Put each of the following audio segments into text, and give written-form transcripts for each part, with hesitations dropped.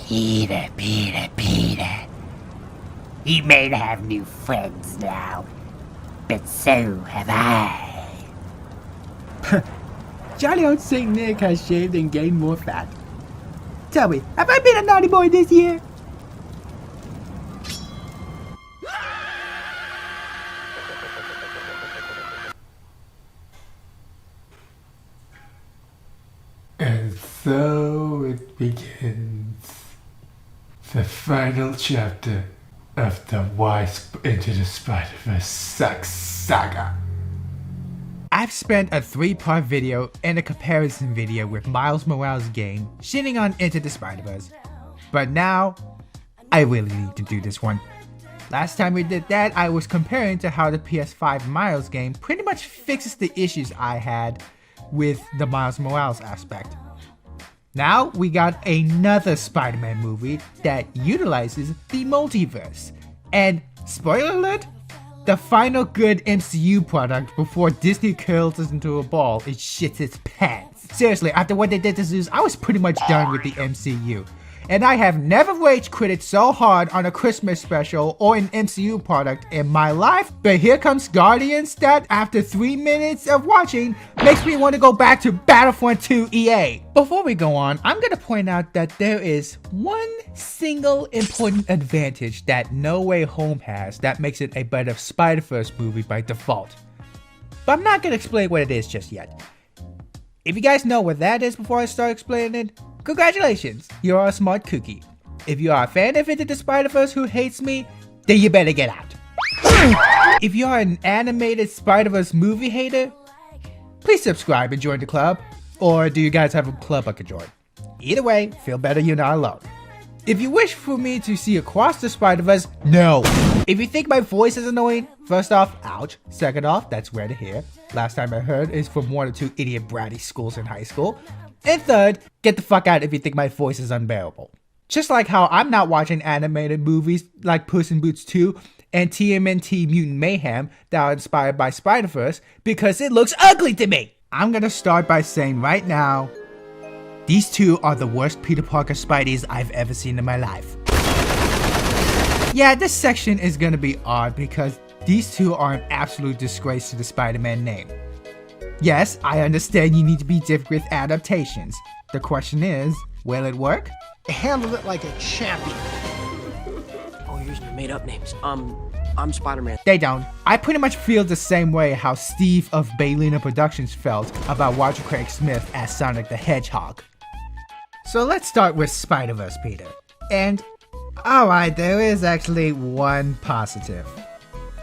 Peter. You may have new friends now, but so have I. Jolly old Saint Nick has shaved and gained more fat. Tell me, have I been a naughty boy this year? And so it begins. The final chapter of the Into the Spider-Verse saga. I've spent a 3-part video and a comparison video with Miles Morales' game shitting on Into the Spider-Verse. But now, I really need to do this one. Last time we did that, I was comparing to how the PS5 Miles game pretty much fixes the issues I had with the Miles Morales aspect. Now we got another Spider-Man movie that utilizes the multiverse. And spoiler alert, the final good MCU product before Disney curls us into a ball and shits its pants. Seriously, after what they did to Zeus, I was pretty much done with the MCU. And I have never rage quitted so hard on a Christmas special or an MCU product in my life, but here comes Guardians that, after 3 minutes of watching, makes me want to go back to Battlefront 2 EA. Before we go on, I'm gonna point out that there is one single important advantage that No Way Home has that makes it a better Spider-Verse movie by default. But I'm not gonna explain what it is just yet. If you guys know what that is before I start explaining it, congratulations, you are a smart cookie. If you are a fan of Into the Spider-Verse who hates me, then you better get out. If you are an animated Spider-Verse movie hater, please subscribe and join the club. Or do you guys have a club I could join? Either way, feel better you're not alone. If you wish for me to see Across the Spider-Verse, no. If you think my voice is annoying, first off, ouch. Second off, that's rare to hear. Last time I heard is from 1 or 2 idiot bratty schools in high school. And third, get the fuck out if you think my voice is unbearable. Just like how I'm not watching animated movies like Puss in Boots 2 and TMNT Mutant Mayhem that are inspired by Spider-Verse because it looks ugly to me. I'm gonna start by saying right now, these two are the worst Peter Parker Spideys I've ever seen in my life. Yeah, this section is gonna be odd because these two are an absolute disgrace to the Spider-Man name. Yes, I understand you need to be different with adaptations. The question is, will it work? Handle it like a champion. Oh, here's your made up names. I'm Spider-Man. They don't. I pretty much feel the same way how Steve of Baylina Productions felt about Roger Craig Smith as Sonic the Hedgehog. So let's start with Spider-Verse, Peter. And, alright, there is actually one positive.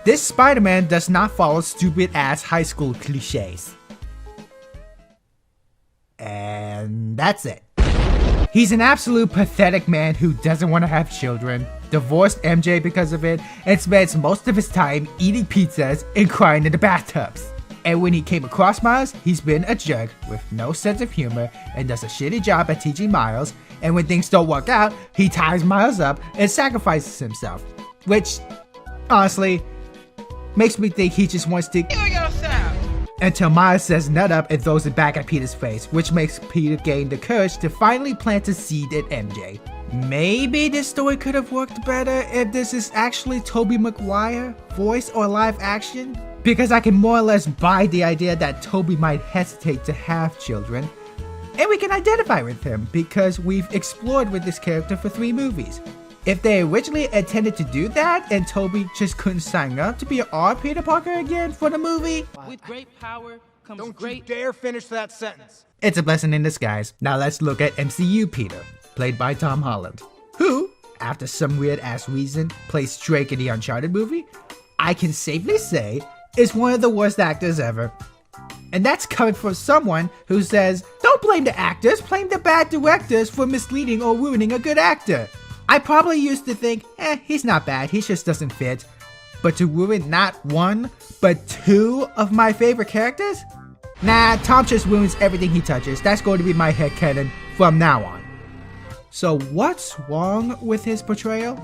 This Spider-Man does not follow stupid-ass high school cliches. And that's it. He's an absolute pathetic man who doesn't want to have children, divorced MJ because of it, and spends most of his time eating pizzas and crying in the bathtubs. And when he came across Miles, he's been a jerk with no sense of humor and does a shitty job at teaching Miles, and when things don't work out, he ties Miles up and sacrifices himself. Which, honestly, makes me think he just wants to until Miles says nut up and throws it back at Peter's face, which makes Peter gain the courage to finally plant a seed at MJ. Maybe this story could have worked better if this is actually Tobey Maguire, voice or live action, because I can more or less buy the idea that Tobey might hesitate to have children, and we can identify with him because we've explored with this character for 3 movies. If they originally intended to do that and Tobey just couldn't sign up to be our Peter Parker again for the movie, with great power comes Don't great... you dare finish that sentence. it's a blessing in disguise. Now let's look at MCU Peter, played by Tom Holland, who, after some weird ass reason, plays Drake in the Uncharted movie. I can safely say is one of the worst actors ever. And that's coming from someone who says, don't blame the actors, blame the bad directors for misleading or ruining a good actor. I probably used to think, he's not bad, he just doesn't fit. But to ruin not 1, but 2 of my favorite characters? Nah, Tom just ruins everything he touches. That's going to be my headcanon from now on. So what's wrong with his portrayal?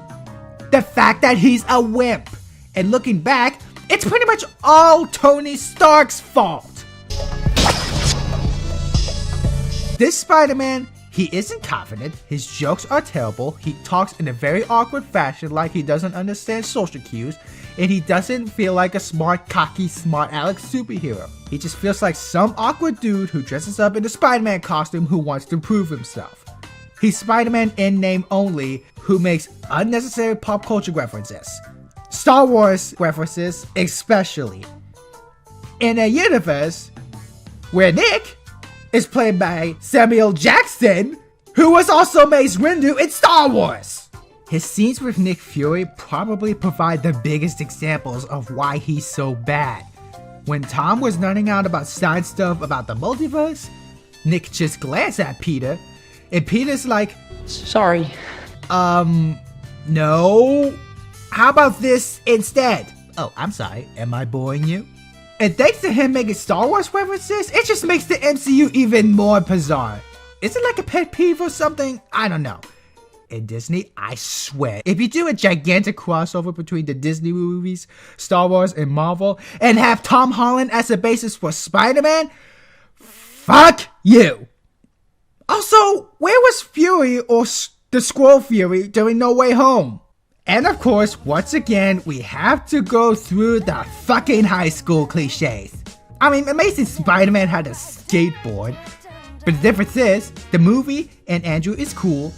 The fact that he's a wimp. And looking back, it's pretty much all Tony Stark's fault. This Spider-Man He isn't confident, his jokes are terrible, he talks in a very awkward fashion like he doesn't understand social cues, and he doesn't feel like a smart, cocky, smart Alex superhero. He just feels like some awkward dude who dresses up in a Spider-Man costume who wants to prove himself. He's Spider-Man in name only, who makes unnecessary pop culture references. Star Wars references especially. In a universe where Nick is played by Samuel Jackson, who was also Mace Windu in Star Wars. His scenes with Nick Fury probably provide the biggest examples of why he's so bad. When Tom was nerding out about science stuff about the multiverse, Nick just glanced at Peter, and Peter's like, Sorry. no. How about this instead? Oh, I'm sorry, am I boring you? And thanks to him making Star Wars references, it just makes the MCU even more bizarre. Is it like a pet peeve or something? I don't know. In Disney, I swear, if you do a gigantic crossover between the Disney movies, Star Wars, and Marvel, and have Tom Holland as a basis for Spider-Man, fuck you. Also, where was Fury or the Squirrel Fury during No Way Home? And of course, once again, we have to go through the fucking high school cliches. I mean, Amazing Spider-Man had a skateboard, but the difference is, the movie and Andrew is cool,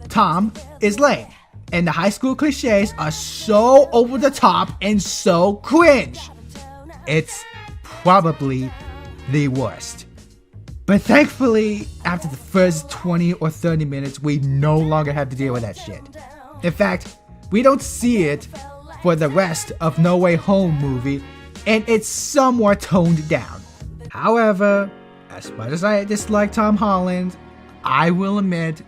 Tom is lame, and the high school cliches are so over the top and so cringe. It's probably the worst. But thankfully, after the first 20 or 30 minutes, we no longer have to deal with that shit. In fact, we don't see it for the rest of No Way Home movie, and it's somewhat toned down. However, as much as I dislike Tom Holland, I will admit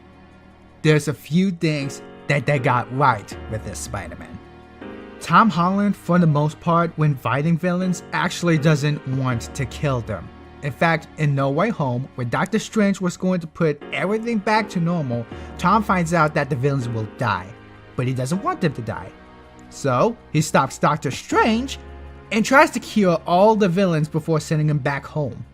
there's a few things that they got right with this Spider-Man. Tom Holland, for the most part, when fighting villains, actually doesn't want to kill them. In fact, in No Way Home, when Doctor Strange was going to put everything back to normal, Tom finds out that the villains will die, but he doesn't want them to die. So, he stops Doctor Strange and tries to cure all the villains before sending them back home.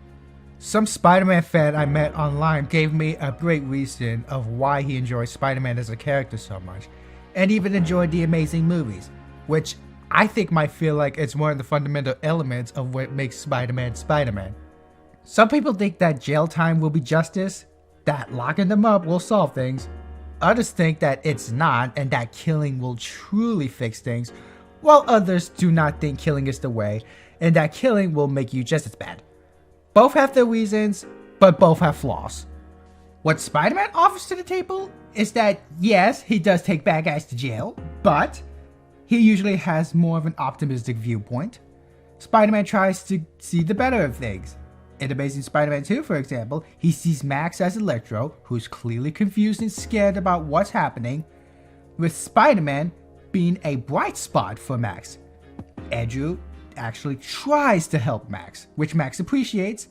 Some Spider-Man fan I met online gave me a great reason of why he enjoys Spider-Man as a character so much, and even enjoyed the Amazing movies, which I think might feel like it's one of the fundamental elements of what makes Spider-Man Spider-Man. Some people think that jail time will be justice, that locking them up will solve things. Others think that it's not, and that killing will truly fix things, while others do not think killing is the way, and that killing will make you just as bad. Both have their reasons, but both have flaws. What Spider-Man offers to the table is that, yes, he does take bad guys to jail, but he usually has more of an optimistic viewpoint. Spider-Man tries to see the better of things. In Amazing Spider-Man 2, for example, he sees Max as Electro, who's clearly confused and scared about what's happening, with Spider-Man being a bright spot for Max. Andrew actually tries to help Max, which Max appreciates,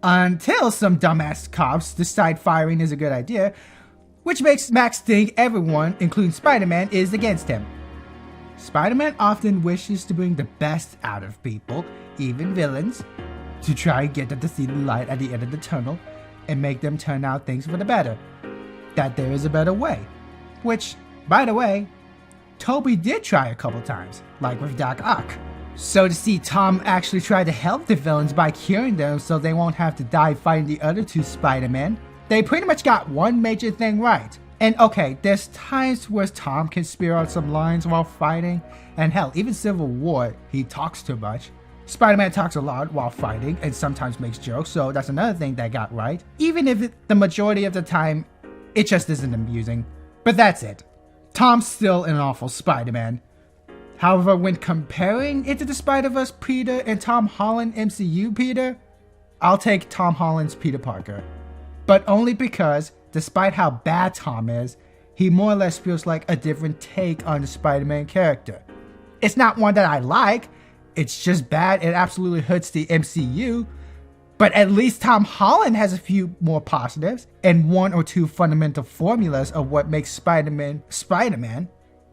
until some dumbass cops decide firing is a good idea, which makes Max think everyone, including Spider-Man, is against him. Spider-Man often wishes to bring the best out of people, even villains, to try and get them to see the light at the end of the tunnel and make them turn out things for the better. That there is a better way. Which, by the way, Toby did try a couple times, like with Doc Ock. So to see Tom actually try to help the villains by curing them so they won't have to die fighting the other two Spider-Men, they pretty much got one major thing right. And okay, there's times where Tom can spear out some lines while fighting, and hell, even Civil War, he talks too much. Spider-Man talks a lot while fighting and sometimes makes jokes, so that's another thing that got right. Even if the majority of the time, it just isn't amusing. But that's it. Tom's still an awful Spider-Man. However, when comparing Into the Spider-Verse Peter and Tom Holland MCU Peter, I'll take Tom Holland's Peter Parker. But only because, despite how bad Tom is, he more or less feels like a different take on the Spider-Man character. It's not one that I like, it's just bad, it absolutely hurts the MCU, but at least Tom Holland has a few more positives, and one or two fundamental formulas of what makes Spider-Man Spider-Man.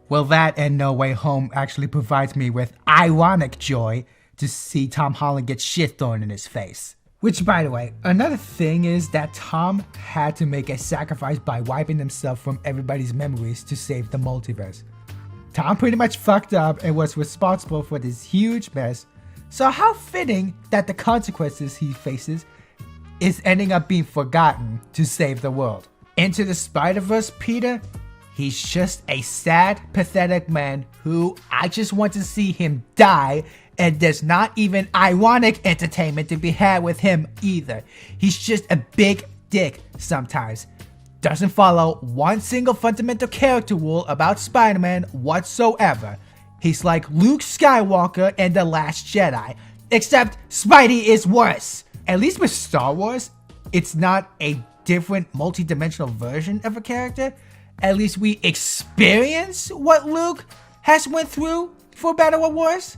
Well, that and No Way Home actually provides me with ironic joy to see Tom Holland get shit thrown in his face. Which, by the way, another thing is that Tom had to make a sacrifice by wiping himself from everybody's memories to save the multiverse. Tom pretty much fucked up and was responsible for this huge mess, so how fitting that the consequences he faces is ending up being forgotten to save the world. Into the Spider-Verse, Peter, he's just a sad, pathetic man who I just want to see him die, and there's not even ironic entertainment to be had with him either. He's just a big dick sometimes. Doesn't follow one single fundamental character rule about Spider-Man whatsoever. He's like Luke Skywalker and The Last Jedi, except Spidey is worse. At least with Star Wars, it's not a different multi-dimensional version of a character. At least we experience what Luke has went through, for better or worse.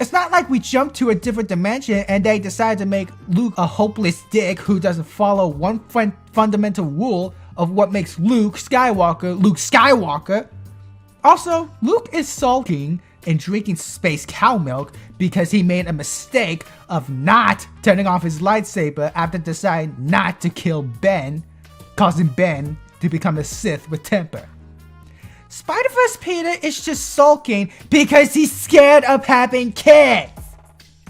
It's not like we jump to a different dimension and they decide to make Luke a hopeless dick who doesn't follow one fundamental rule of what makes Luke Skywalker. Also, Luke is sulking and drinking space cow milk because he made a mistake of not turning off his lightsaber after deciding not to kill Ben, causing Ben to become a Sith with temper. Spider-Verse Peter is just sulking because he's scared of having kids.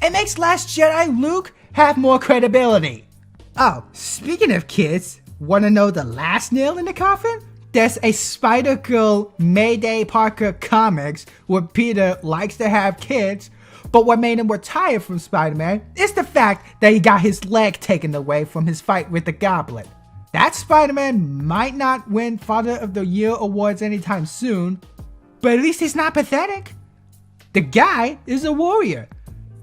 It makes Last Jedi Luke have more credibility. Oh, speaking of kids, wanna know the last nail in the coffin? There's a Spider-Girl Mayday Parker comics where Peter likes to have kids, but what made him retire from Spider-Man is the fact that he got his leg taken away from his fight with the Goblin. That Spider-Man might not win Father of the Year awards anytime soon, but at least he's not pathetic. The guy is a warrior.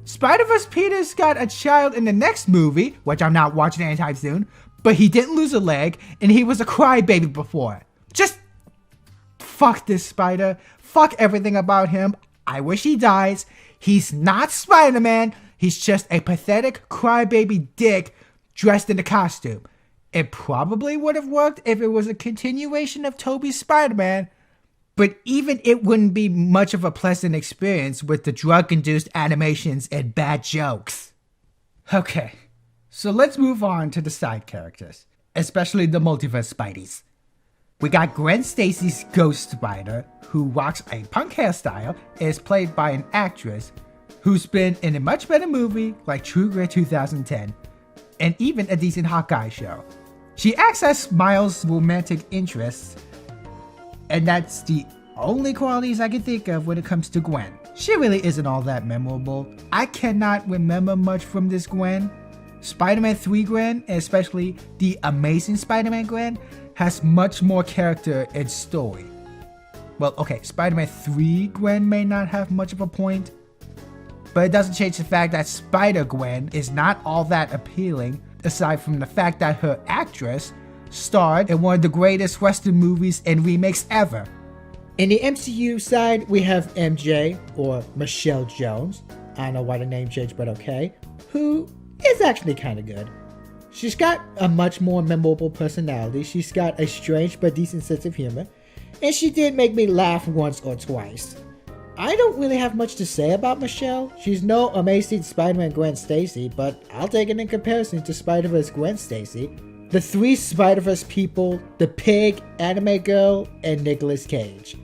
Spider-Verse Peter's got a child in the next movie, which I'm not watching anytime soon, but he didn't lose a leg, and he was a crybaby before. Just fuck this Spider. Fuck everything about him. I wish he dies. He's not Spider-Man. He's just a pathetic crybaby dick dressed in a costume. It probably would have worked if it was a continuation of Tobey's Spider-Man, but even it wouldn't be much of a pleasant experience with the drug-induced animations and bad jokes. Okay, so let's move on to the side characters, especially the multiverse Spideys. We got Gwen Stacy's Ghost Spider, who rocks a punk hairstyle and is played by an actress who's been in a much better movie like True Grit 2010, and even a decent Hawkeye show. She acts as Miles' romantic interest, and that's the only qualities I can think of when it comes to Gwen. She really isn't all that memorable. I cannot remember much from this Gwen. Spider-Man 3 Gwen, and especially the Amazing Spider-Man Gwen, has much more character and story. Well, okay, Spider-Man 3 Gwen may not have much of a point, but it doesn't change the fact that Spider-Gwen is not all that appealing, aside from the fact that her actress starred in one of the greatest Western movies and remakes ever. In the MCU side, we have MJ, or Michelle Jones, I don't know why the name changed, but okay, who is actually kind of good. She's got a much more memorable personality, she's got a strange but decent sense of humor, and she did make me laugh once or twice. I don't really have much to say about Michelle. She's no Amazing Spider-Man Gwen Stacy, but I'll take it in comparison to Spider-Verse Gwen Stacy. The three Spider-Verse people, the pig, anime girl, and Nicolas Cage.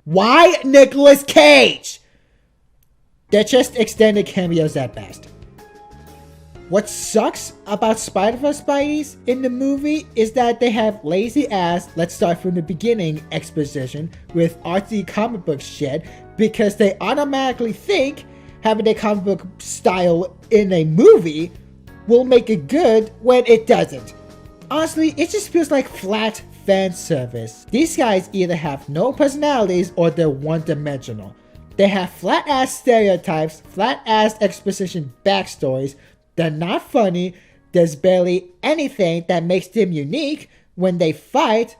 Why Nicolas Cage? They're just extended cameos at best. What sucks about Spider-Verse Spideys in the movie is that they have lazy ass, let's start from the beginning exposition with artsy comic book shit because they automatically think having a comic book style in a movie will make it good when it doesn't. Honestly, it just feels like flat fan service. These guys either have no personalities or they're one-dimensional. They have flat-ass stereotypes, flat-ass exposition backstories. They're not funny. There's barely anything that makes them unique when they fight,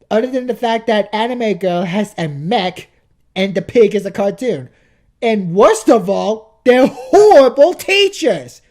other than the fact that Anime Girl has a mech and the pig is a cartoon. And worst of all, they're horrible teachers.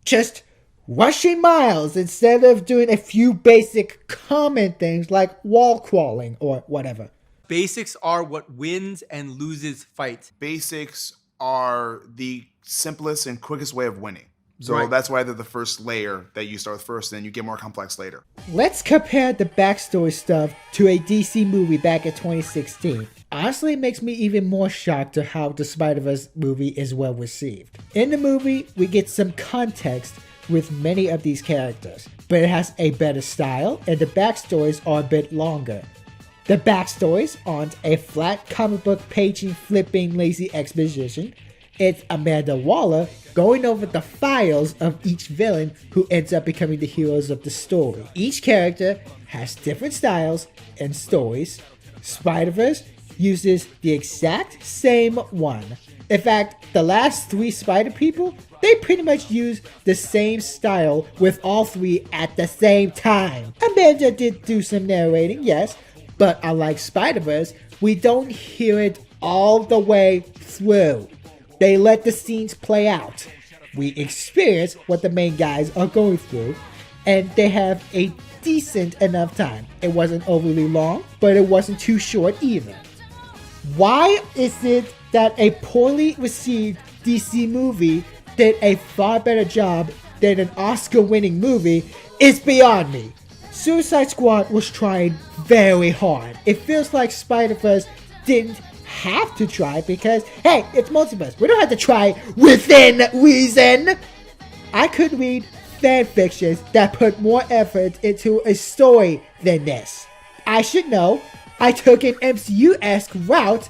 Just rushing Miles instead of doing a few basic common things like wall crawling or whatever. Basics are what wins and loses fights. Basics are the simplest and quickest way of winning. So Right. that's why they're the first layer that you start with first, and then you get more complex later. Let's compare the backstory stuff to a DC movie back in 2016. Honestly, it makes me even more shocked to how the Spider-Verse movie is well received. In the movie, we get some context with many of these characters, but it has a better style and the backstories are a bit longer. The backstories aren't a flat comic book paging, flipping, lazy exposition. It's Amanda Waller going over the files of each villain who ends up becoming the heroes of the story. Each character has different styles and stories. Spider-Verse uses the exact same one. In fact, the last 3 Spider people, they pretty much use the same style with all 3 at the same time. Amanda did do some narrating, yes, but unlike Spider-Verse, we don't hear it all the way through. They let the scenes play out. We experience what the main guys are going through, and they have a decent enough time. It wasn't overly long, but it wasn't too short either. Why is it that a poorly received DC movie did a far better job than an Oscar-winning movie is beyond me. Suicide Squad was trying very hard. It feels like Spider-Verse didn't have to try because, hey, it's multiverse. We don't have to try within reason. I could read fan fictions that put more effort into a story than this. I should know. I took an MCU-esque route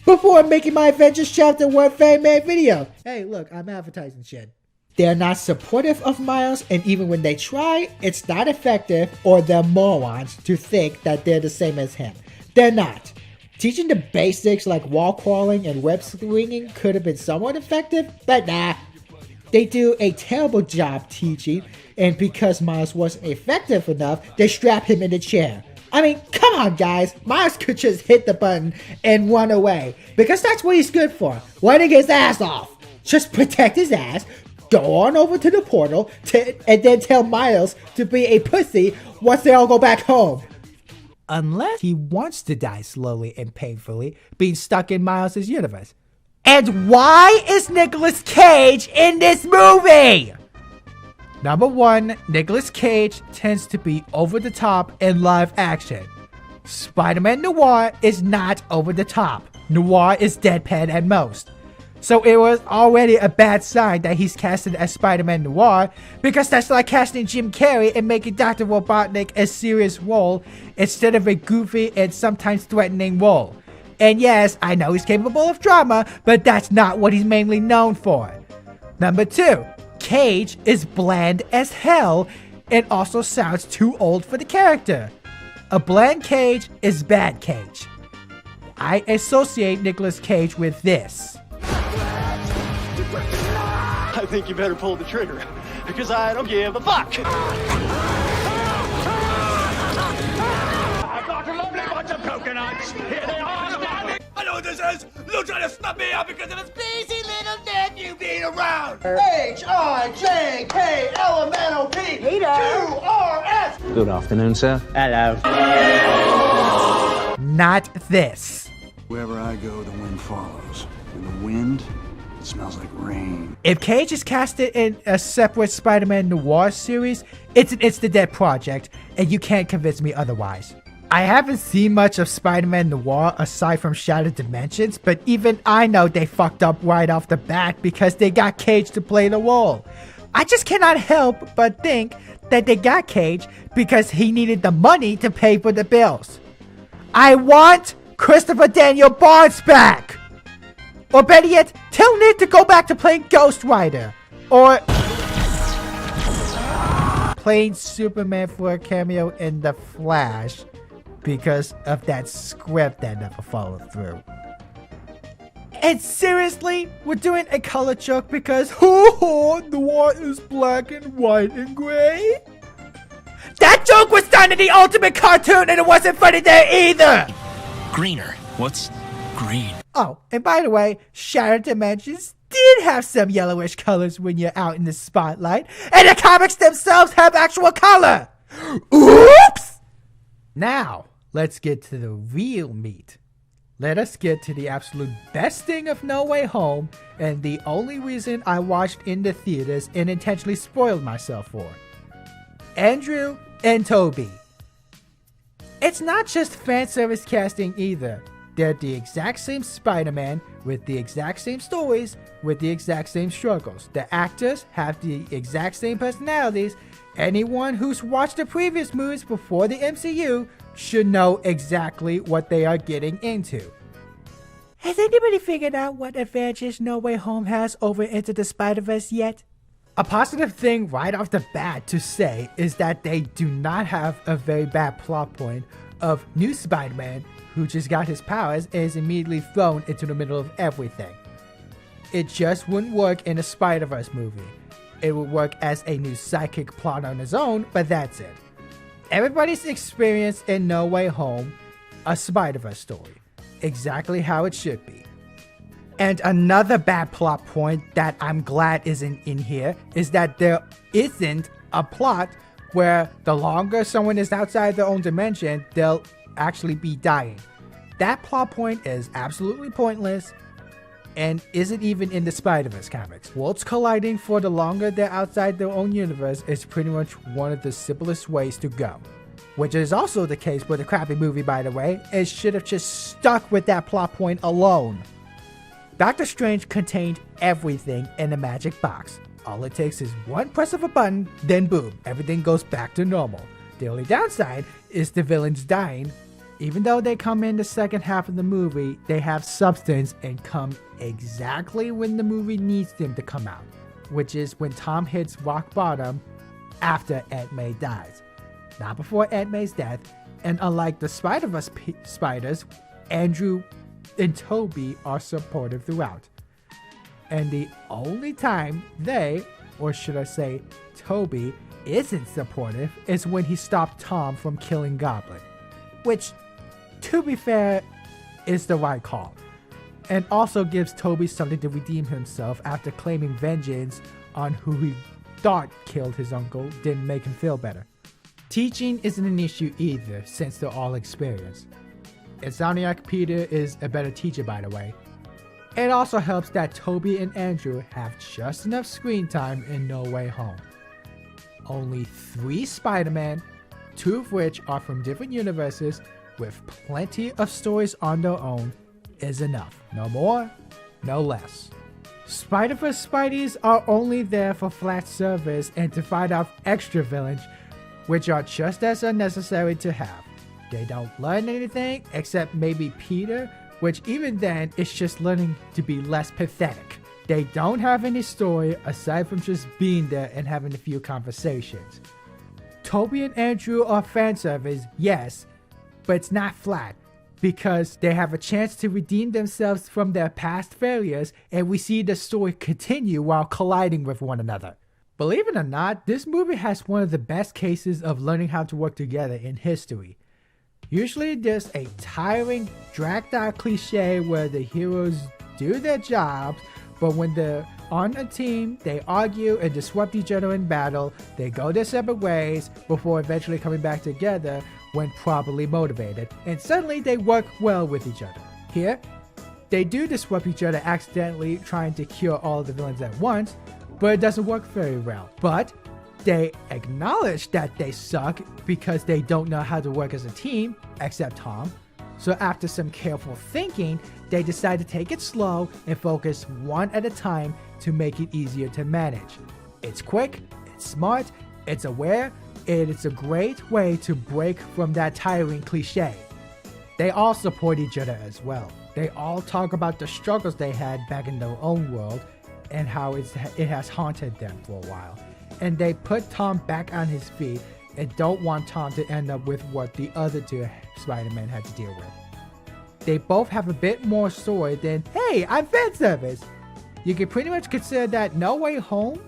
before making my Avengers Chapter 1 fan-made video. Hey, look, I'm advertising shit. They're not supportive of Miles, and even when they try, it's not effective, or they're morons to think that they're the same as him. They're not. Teaching the basics like wall crawling and web swinging could have been somewhat effective, but nah. They do a terrible job teaching, and because Miles wasn't effective enough, they strap him in the chair. I mean, come on guys, Miles could just hit the button and run away, because that's what he's good for, running his ass off. Just protect his ass, go on over to the portal, and then tell Miles to be a pussy once they all go back home. Unless he wants to die slowly and painfully, being stuck in Miles' universe. And why is Nicolas Cage in this movie? Number 1, Nicolas Cage tends to be over the top in live action. Spider-Man Noir is not over the top. Noir is deadpan at most. So it was already a bad sign that he's casted as Spider-Man Noir, because that's like casting Jim Carrey and making Dr. Robotnik a serious role instead of a goofy and sometimes threatening role. And yes, I know he's capable of drama, but that's not what he's mainly known for. Number 2, Cage is bland as hell and also sounds too old for the character. A bland Cage is bad Cage. I associate Nicolas Cage with this. I think you better pull the trigger, because I don't give a fuck. I've got a lovely bunch of coconuts. Here they are. I know what this is. They'll try to snub me out because of his lazy little nephew being around. H-I-J-K-L-M-N-O-P. Q-R-S. Good afternoon, sir. Hello. Not this. Wherever I go, the wind follows. And the wind, it smells like rain. If Cage is casted in a separate Spider-Man Noir series, it's an Insta-Dead project, and you can't convince me otherwise. I haven't seen much of Spider-Man Noir aside from Shattered Dimensions, but even I know they fucked up right off the bat because they got Cage to play the role. I just cannot help but think that they got Cage because he needed the money to pay for the bills. I want Christopher Daniel Barnes back! Or better yet, tell Nick to go back to playing Ghost Rider. Or playing Superman for a cameo in The Flash because of that script that never followed through. And seriously, we're doing a color joke because Noir is black and white and gray? That joke was done in the Ultimate Cartoon and it wasn't funny there either! Greener. What's green? Oh, and by the way, Shattered Dimensions did have some yellowish colors when you're out in the spotlight, and the comics themselves have actual color! Oops! Now, let's get to the real meat. let us get to the absolute best thing of No Way Home, and the only reason I watched in the theaters and intentionally spoiled myself for. Andrew and Toby. It's not just fan service casting either. They're the exact same Spider-Man with the exact same stories, with the exact same struggles. The actors have the exact same personalities. Anyone who's watched the previous movies before the MCU should know exactly what they are getting into. Has anybody figured out what advantage No Way Home has over Into the Spider-Verse yet? A positive thing right off the bat to say is that they do not have a very bad plot point of new Spider-Man who just got his powers and is immediately thrown into the middle of everything. It just wouldn't work in a Spider-Verse movie. It would work as a new psychic plot on its own, but that's it. Everybody's experience in No Way Home, a Spider-Verse story. Exactly how it should be. And another bad plot point that I'm glad isn't in here is that there isn't a plot where the longer someone is outside their own dimension, they'll actually be dying. That plot point is absolutely pointless and isn't even in the Spider-Verse comics. Worlds colliding for the longer they're outside their own universe is pretty much one of the simplest ways to go. Which is also the case with the crappy movie, by the way. It should have just stuck with that plot point alone. Doctor Strange contained everything in a magic box. All it takes is one press of a button, then boom, everything goes back to normal. The only downside is the villains dying. Even though they come in the second half of the movie, they have substance and come exactly when the movie needs them to come out, which is when Tom hits rock bottom after Aunt May dies. Not before Aunt May's death, and unlike the Spider-Verse spiders, Andrew and Toby are supportive throughout. And the only time they, or should I say Toby, isn't supportive is when he stopped Tom from killing Goblin. Which, to be fair, is the right call. And also gives Toby something to redeem himself after claiming vengeance on who he thought killed his uncle didn't make him feel better. Teaching isn't an issue either, since they're all experienced. Insomniac Peter is a better teacher, by the way. It also helps that Toby and Andrew have just enough screen time in No Way Home. Only 3 Spider-Man, 2 of which are from different universes, with plenty of stories on their own, is enough. No more, no less. Spider-Verse Spideys are only there for flat service and to fight off extra villains, which are just as unnecessary to have. They don't learn anything except maybe Peter, which even then is just learning to be less pathetic. They don't have any story aside from just being there and having a few conversations. Toby and Andrew are fan service, yes, but it's not flat because they have a chance to redeem themselves from their past failures and we see the story continue while colliding with one another. Believe it or not, this movie has one of the best cases of learning how to work together in history. Usually there's a tiring, dragged out cliche where the heroes do their jobs, but when they're on a team, they argue and disrupt each other in battle, they go their separate ways before eventually coming back together when properly motivated, and suddenly they work well with each other. Here, they do disrupt each other accidentally trying to cure all the villains at once, but it doesn't work very well. But they acknowledge that they suck because they don't know how to work as a team, except Tom. So after some careful thinking, they decide to take it slow and focus one at a time to make it easier to manage. It's quick, it's smart, it's aware, and it's a great way to break from that tiring cliche. They all support each other as well. They all talk about the struggles they had back in their own world and how it has haunted them for a while. And they put Tom back on his feet and don't want Tom to end up with what the other 2 Spider-Men had to deal with. They both have a bit more story than, hey, I'm fan service. You can pretty much consider that No Way Home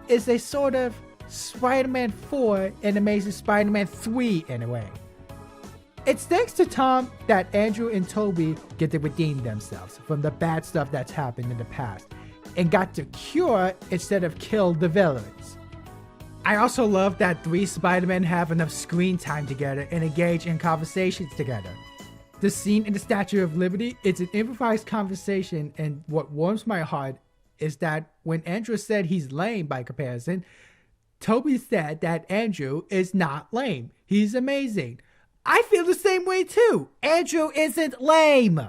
is a sort of Spider-Man 4 and Amazing Spider-Man 3 in a way. It's thanks to Tom that Andrew and Toby get to redeem themselves from the bad stuff that's happened in the past and got to cure instead of kill the villains. I also love that 3 Spider-Men have enough screen time together and engage in conversations together. The scene in the Statue of Liberty, it's an improvised conversation, and what warms my heart is that when Andrew said he's lame by comparison, Toby said that Andrew is not lame. He's amazing. I feel the same way too. Andrew isn't lame.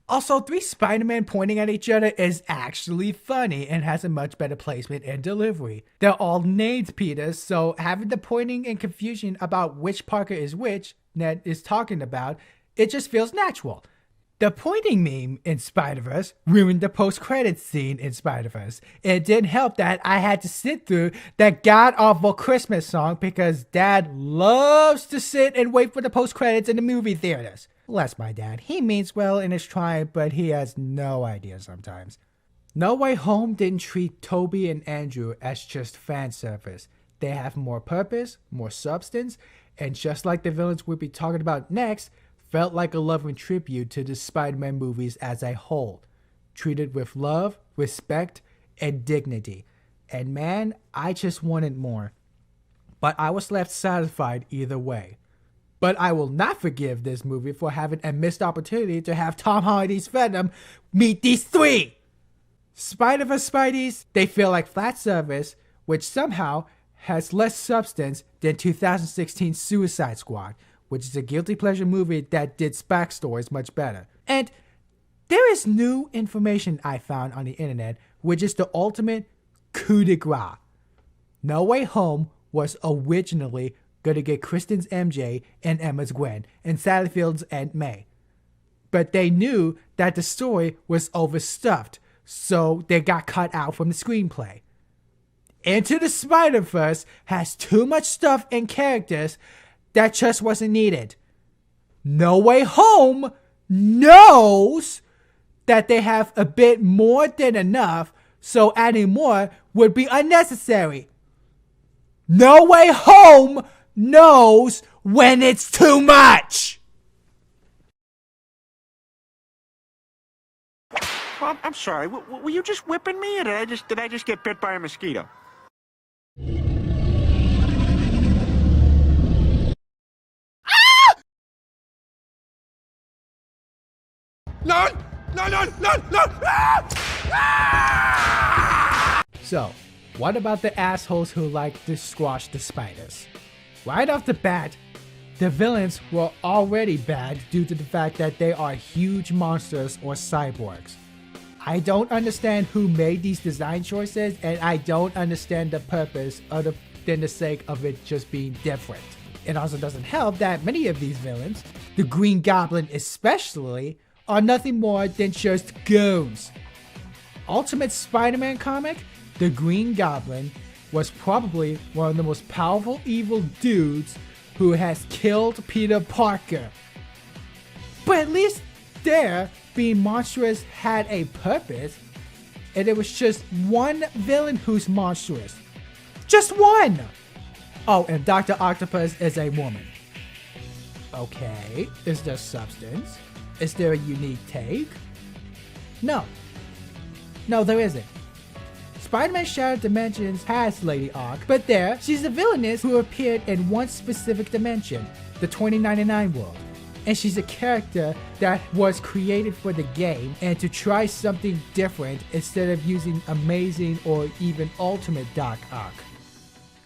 Also, 3 Spider-Man pointing at each other is actually funny and has a much better placement and delivery. They're all named Peter, so having the pointing and confusion about which Parker is which Ned is talking about, it just feels natural. The pointing meme in Spider-Verse ruined the post-credits scene in Spider-Verse. It didn't help that I had to sit through that god-awful Christmas song because Dad loves to sit and wait for the post-credits in the movie theaters. Bless my dad. He means well and is trying, but he has no idea sometimes. No Way Home didn't treat Toby and Andrew as just fan service. They have more purpose, more substance, and just like the villains we'll be talking about next, felt like a loving tribute to the Spider-Man movies as a whole, treated with love, respect, and dignity. And man, I just wanted more. But I was left satisfied either way. But I will not forgive this movie for having a missed opportunity to have Tom Hardy's Venom meet these 3! Spider-Verse Spideys, they feel like flat service, which somehow has less substance than 2016 Suicide Squad, which is a guilty pleasure movie that did backstories much better. And there is new information I found on the internet, which is the ultimate coup de grace. No Way Home was originally going to get Kristen's MJ and Emma's Gwen and Sally Field's Aunt May. But they knew that the story was overstuffed, so they got cut out from the screenplay. Into the Spider-Verse has too much stuff and characters that just wasn't needed. No Way Home knows that they have a bit more than enough, so adding more would be unnecessary. No Way Home knows when it's too much. Well, I'm sorry. Were you just whipping me, or did I just get bit by a mosquito? No! No! No! No! No! So, what about the assholes who like to squash the spiders? Right off the bat, the villains were already bad due to the fact that they are huge monsters or cyborgs. I don't understand who made these design choices, and I don't understand the purpose other than the sake of it just being different. It also doesn't help that many of these villains, the Green Goblin especially, are nothing more than just goons. Ultimate Spider-Man comic, the Green Goblin was probably one of the most powerful evil dudes who has killed Peter Parker. But at least there, being monstrous had a purpose, and it was just one villain who's monstrous. Just one! Oh, and Dr. Octopus is a woman. Okay, is there substance? Is there a unique take? No. No, there isn't. Spider-Man Shattered Dimensions has Lady Ock, but there, she's a villainess who appeared in one specific dimension, the 2099 world. And she's a character that was created for the game and to try something different instead of using Amazing or even Ultimate Doc Ock.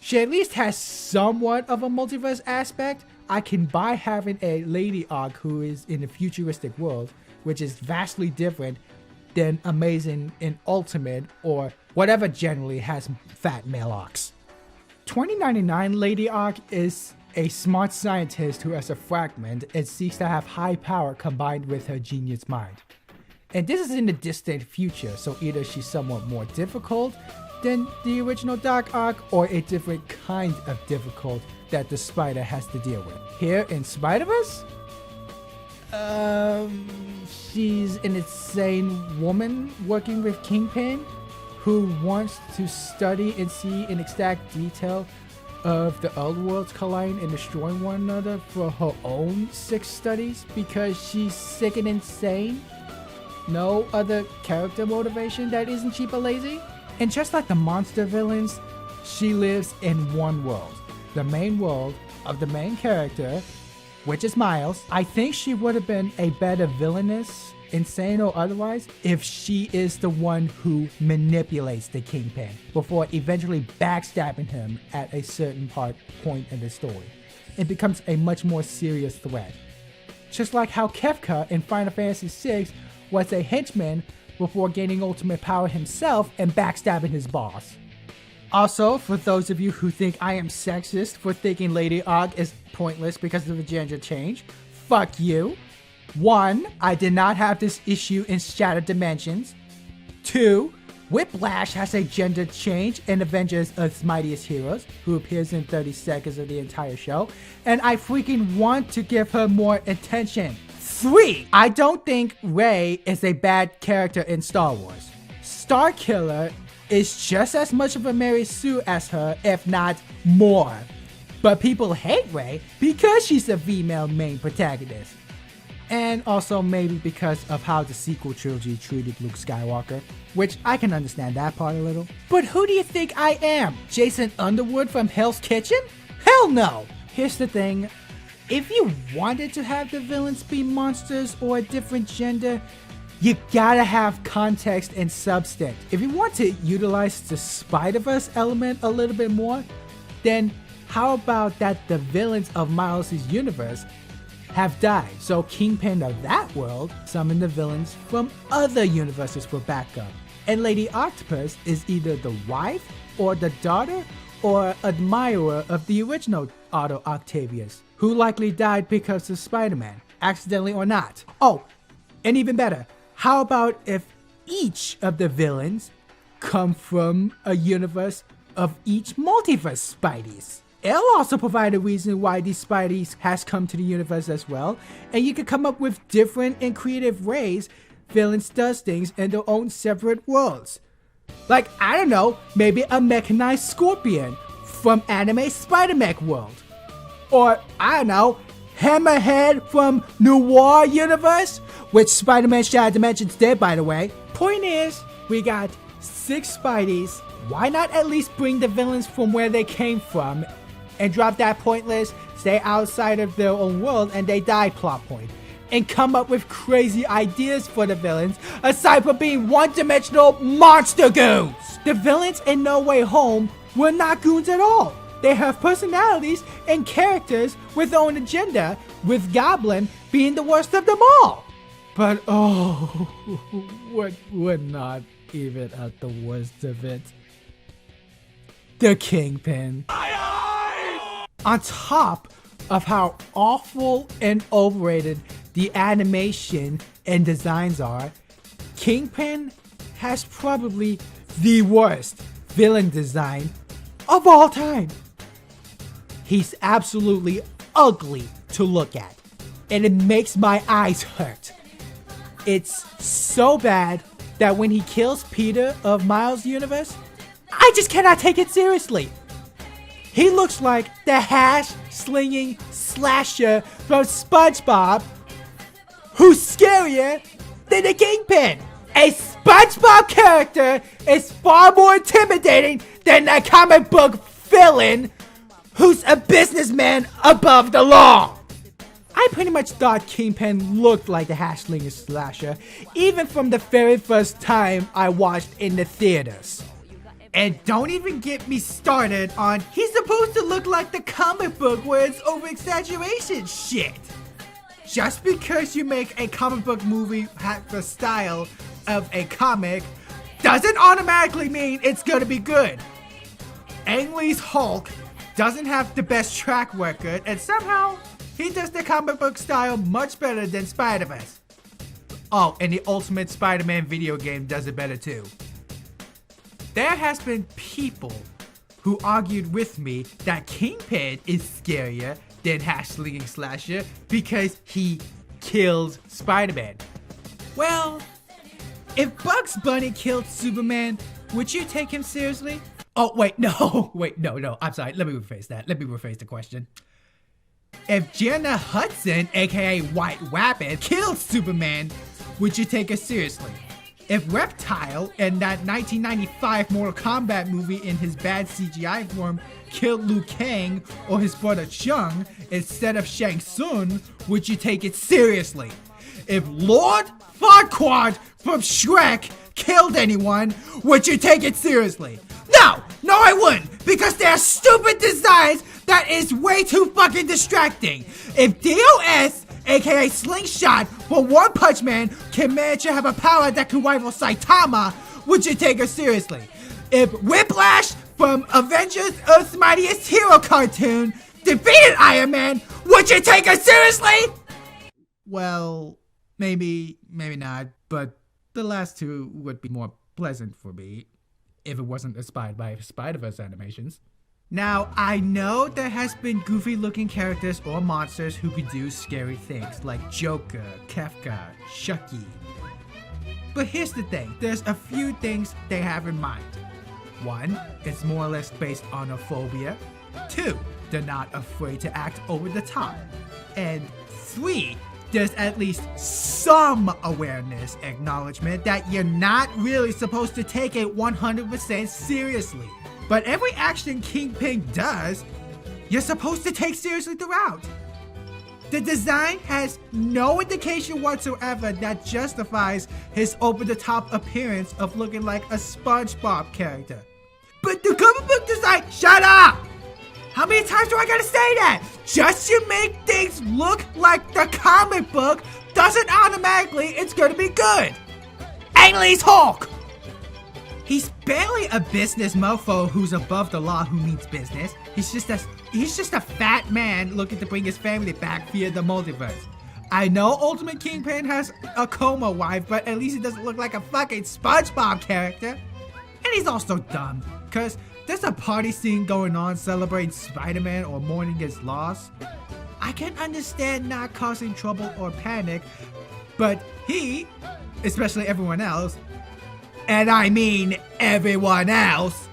She at least has somewhat of a multiverse aspect. I can buy having a Lady Ock who is in a futuristic world, which is vastly different than Amazing and Ultimate or whatever generally has fat male Ocks. 2099 Lady Ock is a smart scientist who has a fragment and seeks to have high power combined with her genius mind. And this is in the distant future, so either she's somewhat more difficult than the original Doc Ock or a different kind of difficult that the spider has to deal with. Here in Spider-Verse, she's an insane woman working with Kingpin who wants to study and see in exact detail of the other worlds colliding and destroying one another for her own sick studies because she's sick and insane. No other character motivation that isn't cheap or lazy. And just like the monster villains, she lives in one world. The main world of the main character, which is Miles, I think she would have been a better villainess, insane or otherwise, if she is the one who manipulates the Kingpin before eventually backstabbing him at a certain point in the story. It becomes a much more serious threat. Just like how Kefka in Final Fantasy VI was a henchman before gaining ultimate power himself and backstabbing his boss. Also, for those of you who think I am sexist for thinking Lady Og is pointless because of the gender change, fuck you. 1, I did not have this issue in Shattered Dimensions. 2, Whiplash has a gender change in Avengers Earth's Mightiest Heroes, who appears in 30 seconds of the entire show, and I freaking want to give her more attention. 3, I don't think Rey is a bad character in Star Wars. Starkiller is just as much of a Mary Sue as her, if not more. But people hate Rey because she's a female main protagonist. And also maybe because of how the sequel trilogy treated Luke Skywalker, which I can understand that part a little. But who do you think I am? Jason Underwood from Hell's Kitchen? Hell no! Here's the thing, if you wanted to have the villains be monsters or a different gender, you gotta have context and substance. If you want to utilize the Spider-Verse element a little bit more, then how about that the villains of Miles' universe have died, so Kingpin of that world summoned the villains from other universes for backup. And Lady Octopus is either the wife or the daughter or admirer of the original Otto Octavius, who likely died because of Spider-Man, accidentally or not. Oh, and even better, how about if each of the villains come from a universe of each multiverse Spideys? It'll also provide a reason why these Spideys has come to the universe as well, and you can come up with different and creative ways villains does things in their own separate worlds. Like, I don't know, maybe a mechanized scorpion from anime Spider-Mech world. Or, I don't know, Hammerhead from Noir universe, which Spider-Man Shattered Dimensions did, by the way. Point is, we got 6 Spideys. Why not at least bring the villains from where they came from and drop that pointless, stay outside of their own world and they die plot point, and come up with crazy ideas for the villains aside from being one-dimensional monster goons? The villains in No Way Home were not goons at all. They have personalities and characters with their own agenda, with Goblin being the worst of them all. But oh, we're not even at the worst of it. The Kingpin. On top of how awful and overrated the animation and designs are, Kingpin has probably the worst villain design of all time. He's absolutely ugly to look at, and it makes my eyes hurt. It's so bad that when he kills Peter of Miles' universe, I just cannot take it seriously. He looks like the hash-slinging slasher from SpongeBob, who's scarier than the Kingpin. A SpongeBob character is far more intimidating than a comic book villain who's a businessman above the law. I pretty much thought Kingpin looked like the hash-slinging slasher, even from the very first time I watched in the theaters. And don't even get me started on he's supposed to look like the comic book where it's over-exaggeration shit. Just because you make a comic book movie have the style of a comic doesn't automatically mean it's gonna be good. Ang Lee's Hulk doesn't have the best track record, and somehow he does the comic book style much better than Spider-Verse. Oh, and the Ultimate Spider-Man video game does it better too. There has been people who argued with me that Kingpin is scarier than hash-slinging slasher because he killed Spider-Man. Well, if Bugs Bunny killed Superman, would you take him seriously? Oh, wait, no, I'm sorry, let me rephrase that. Let me rephrase the question. If Jenna Hudson, aka White Rabbit, killed Superman, would you take her seriously? If Reptile in that 1995 Mortal Kombat movie in his bad CGI form killed Liu Kang or his brother Chung instead of Shang Tsung, would you take it seriously? If Lord Farquaad from Shrek killed anyone, would you take it seriously? No, I wouldn't, because they're stupid designs that is way too fucking distracting. If DOS, aka Slingshot, from One Punch Man can manage to have a power that can rival Saitama, would you take her seriously? If Whiplash from Avengers Earth's Mightiest Hero cartoon defeated Iron Man, would you take her seriously? Well, maybe not, but the last two would be more pleasant for me if it wasn't inspired by Spider-Verse animations. Now, I know there has been goofy looking characters or monsters who could do scary things like Joker, Kefka, Chucky. But here's the thing, there's a few things they have in mind. 1, it's more or less based on a phobia. 2, they're not afraid to act over the top. And 3, there's at least some awareness, acknowledgement that you're not really supposed to take it 100% seriously. But every action Kingpin does, you're supposed to take seriously throughout. The design has no indication whatsoever that justifies his over-the-top appearance of looking like a SpongeBob character. But the comic book design, shut up! How many times do I gotta say that? Just to make things look like the comic book doesn't automatically it's gonna be good. Ang Lee's Hulk! He's barely a business mofo who's above the law who means business. He's just a fat man looking to bring his family back via the multiverse. I know Ultimate Kingpin has a coma wife, but at least he doesn't look like a fucking SpongeBob character. And he's also dumb, cause there's a party scene going on celebrating Spider-Man or mourning his loss. I can understand not causing trouble or panic, but he, especially everyone else, and I mean everyone else,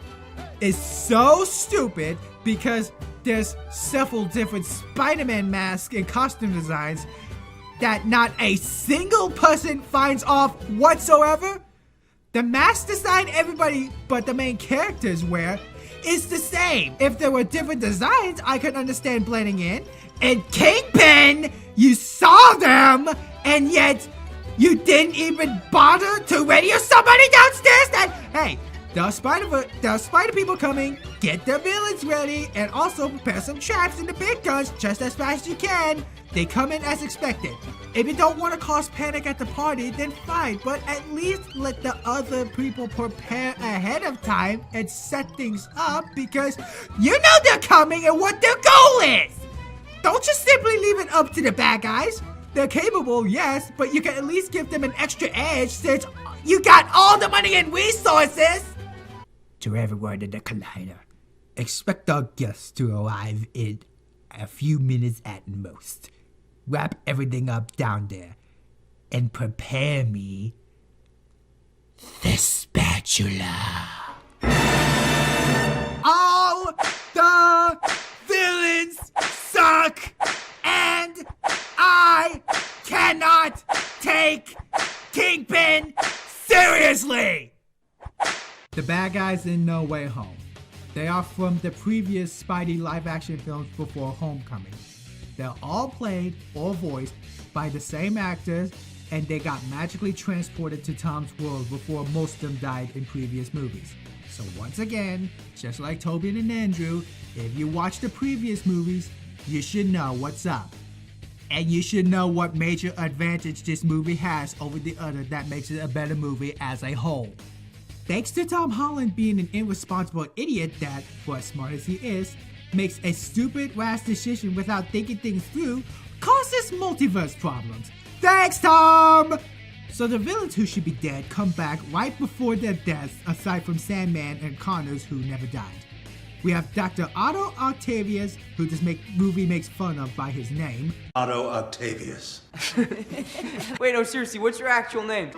is so stupid because there's several different Spider-Man masks and costume designs that not a single person finds off whatsoever. The mask design everybody but the main characters wear is the same. If there were different designs, I could understand blending in. And Kingpin, you saw them, and yet you didn't even bother to radio somebody downstairs that, hey, there are spider people coming, get their villains ready, and also prepare some traps in the big guns just as fast as you can. They come in as expected. If you don't want to cause panic at the party, then fine, but at least let the other people prepare ahead of time and set things up because you know they're coming and what their goal is. Don't just simply leave it up to the bad guys. They're capable, yes, but you can at least give them an extra edge since you got all the money and resources. To everyone in the Collider, expect our guests to arrive in a few minutes at most. Wrap everything up down there and prepare me the spatula. All the villains suck and I cannot take Kingpin seriously! The bad guys in No Way Home. They are from the previous Spidey live-action films before Homecoming. They're all played or voiced by the same actors, and they got magically transported to Tom's world before most of them died in previous movies. So once again, just like Tobin and Andrew, if you watch the previous movies, you should know what's up. And you should know what major advantage this movie has over the other that makes it a better movie as a whole. Thanks to Tom Holland being an irresponsible idiot that, for as smart as he is, makes a stupid, rash decision without thinking things through, causes multiverse problems. Thanks, Tom! So the villains who should be dead come back right before their deaths, aside from Sandman and Connors who never died. We have Dr. Otto Octavius, who this movie makes fun of by his name. Otto Octavius. Wait, no, seriously, what's your actual name?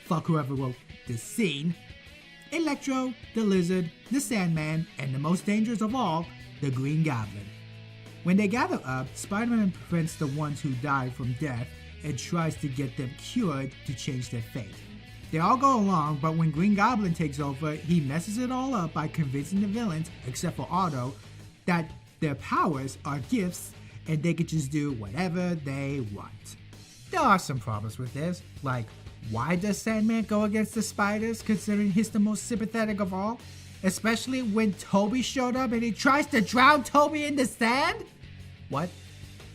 Fuck whoever wrote this scene. Electro, the Lizard, the Sandman, and the most dangerous of all, the Green Goblin. When they gather up, Spider-Man prevents the ones who died from death and tries to get them cured to change their fate. They all go along, but when Green Goblin takes over, he messes it all up by convincing the villains, except for Otto, that their powers are gifts and they can just do whatever they want. There are some problems with this, like why does Sandman go against the spiders considering he's the most sympathetic of all? Especially when Toby showed up and he tries to drown Toby in the sand? What?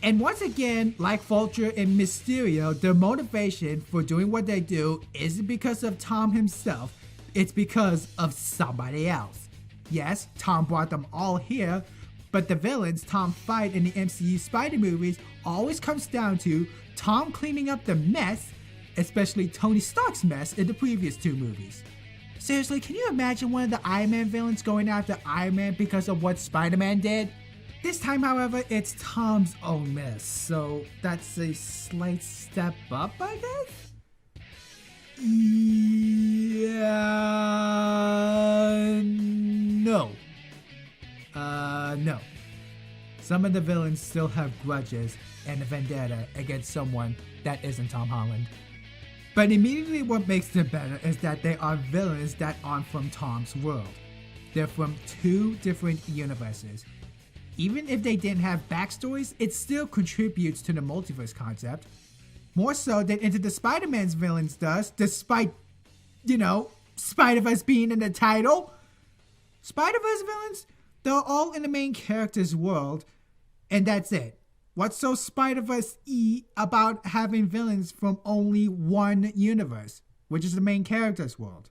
And once again, like Vulture and Mysterio, their motivation for doing what they do isn't because of Tom himself, it's because of somebody else. Yes, Tom brought them all here, but the villains Tom fight in the MCU Spider movies always comes down to Tom cleaning up the mess, especially Tony Stark's mess in the previous two movies. Seriously, can you imagine one of the Iron Man villains going after Iron Man because of what Spider-Man did? This time, however, it's Tom's own mess, so that's a slight step up, I guess? Yeah, no. No. Some of the villains still have grudges and a vendetta against someone that isn't Tom Holland. But immediately what makes them better is that they are villains that aren't from Tom's world. They're from two different universes. Even if they didn't have backstories, it still contributes to the multiverse concept. More so than Into the Spider-Man's villains does, despite, Spider-Verse being in the title. Spider-Verse villains, they're all in the main character's world, and that's it. What's so Spider-Verse-y about having villains from only one universe, which is the main character's world,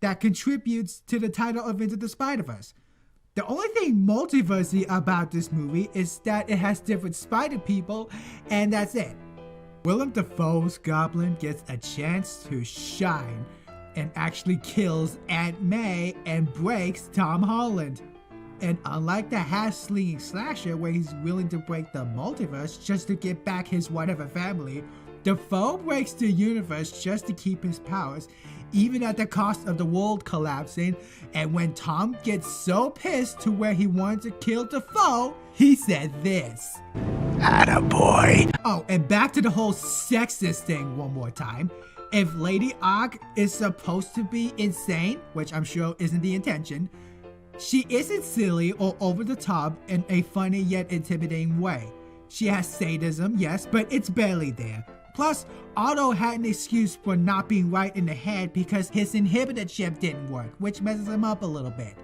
that contributes to the title of Into the Spider-Verse? The only thing multiverse-y about this movie is that it has different spider people, and that's it. Willem Dafoe's Goblin gets a chance to shine and actually kills Aunt May and breaks Tom Holland. And unlike the half-slinging slasher where he's willing to break the multiverse just to get back his whatever family, Dafoe breaks the universe just to keep his powers, even at the cost of the world collapsing. And when Tom gets so pissed to where he wanted to kill Dafoe, he said this. Attaboy. Oh, and back to the whole sexist thing one more time. If Lady Ock is supposed to be insane, which I'm sure isn't the intention, she isn't silly or over the top in a funny yet intimidating way. She has sadism, yes, but it's barely there. Plus, Otto had an excuse for not being right in the head because his inhibitor chip didn't work, which messes him up a little bit.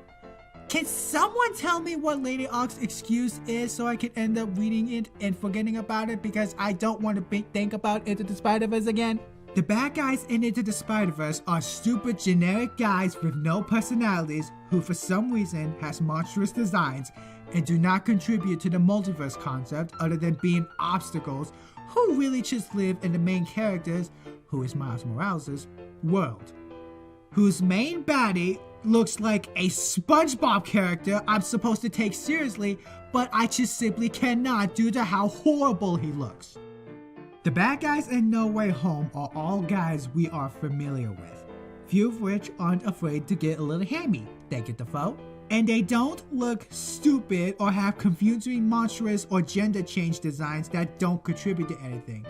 Can someone tell me what Lady Ock's excuse is so I can end up reading it and forgetting about it because I don't want to think about Into the Spider-Verse again? The bad guys in Into the Spider-Verse are stupid generic guys with no personalities who for some reason has monstrous designs and do not contribute to the multiverse concept other than being obstacles who really just live in the main character's, who is Miles Morales' world. Whose main baddie looks like a SpongeBob character I'm supposed to take seriously, but I just simply cannot due to how horrible he looks. The bad guys in No Way Home are all guys we are familiar with, few of which aren't afraid to get a little hammy, thank you Dafoe. And they don't look stupid or have confusing monstrous or gender change designs that don't contribute to anything.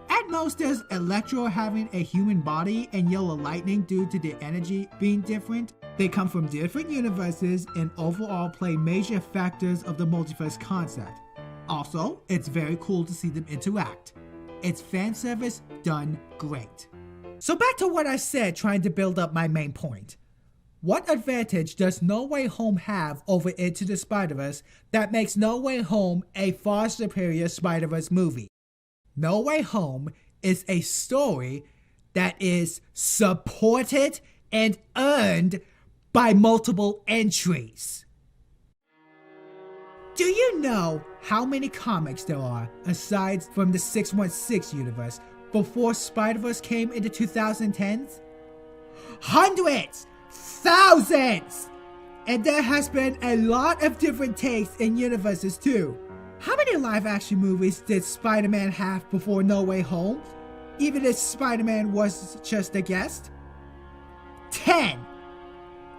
At most there's Electro having a human body and Yellow Lightning due to their energy being different. They come from different universes and overall play major factors of the multiverse concept. Also, it's very cool to see them interact. It's fan service done great. So back to what I said trying to build up my main point. What advantage does No Way Home have over Into the Spider-Verse that makes No Way Home a far superior Spider-Verse movie? No Way Home is a story that is supported and earned by multiple entries. Do you know how many comics there are aside from the 616 universe before Spider-Verse came in the 2010s? Hundreds! Thousands! And there has been a lot of different takes in universes too. How many live action movies did Spider-Man have before No Way Home? Even if Spider-Man was just a guest? 10!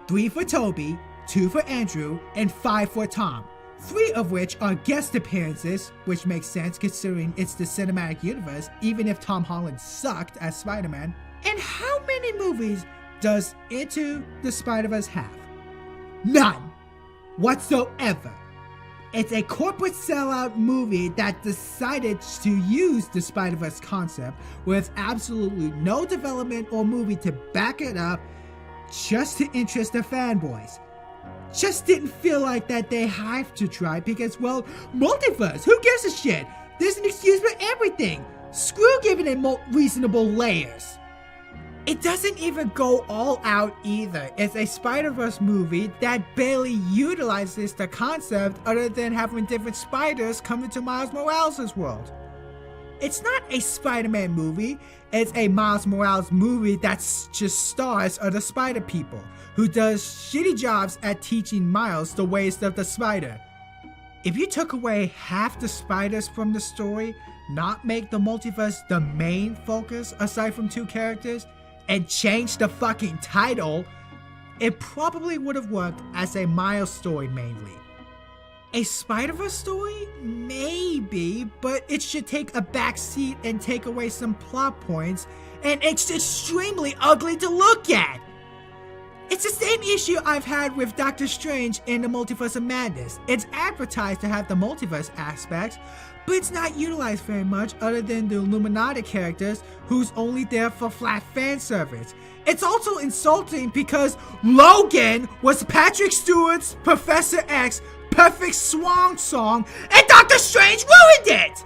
3 for Toby, 2 for Andrew, and 5 for Tom. 3 of which are guest appearances, which makes sense considering it's the cinematic universe, even if Tom Holland sucked as Spider-Man. And how many movies does Into the Spider-Verse have? None whatsoever. It's a corporate sellout movie that decided to use the Spider-Verse concept with absolutely no development or movie to back it up, just to interest the fanboys. Just didn't feel like that they have to try because, well, multiverse, who gives a shit? There's an excuse for everything. Screw giving it more reasonable layers. It doesn't even go all out either. It's a Spider-Verse movie that barely utilizes the concept other than having different spiders come into Miles Morales' world. It's not a Spider-Man movie, it's a Miles Morales movie that just stars other spider people, who does shitty jobs at teaching Miles the ways of the spider. If you took away half the spiders from the story, not make the multiverse the main focus aside from 2 characters, and change the fucking title, it probably would have worked as a Miles story mainly. A Spider-Verse story? Maybe, but it should take a backseat and take away some plot points, and it's extremely ugly to look at. It's the same issue I've had with Doctor Strange in the Multiverse of Madness. It's advertised to have the multiverse aspects, but it's not utilized very much other than the Illuminati characters who's only there for flat fan service. It's also insulting because Logan was Patrick Stewart's Professor X perfect swan song and Doctor Strange ruined it!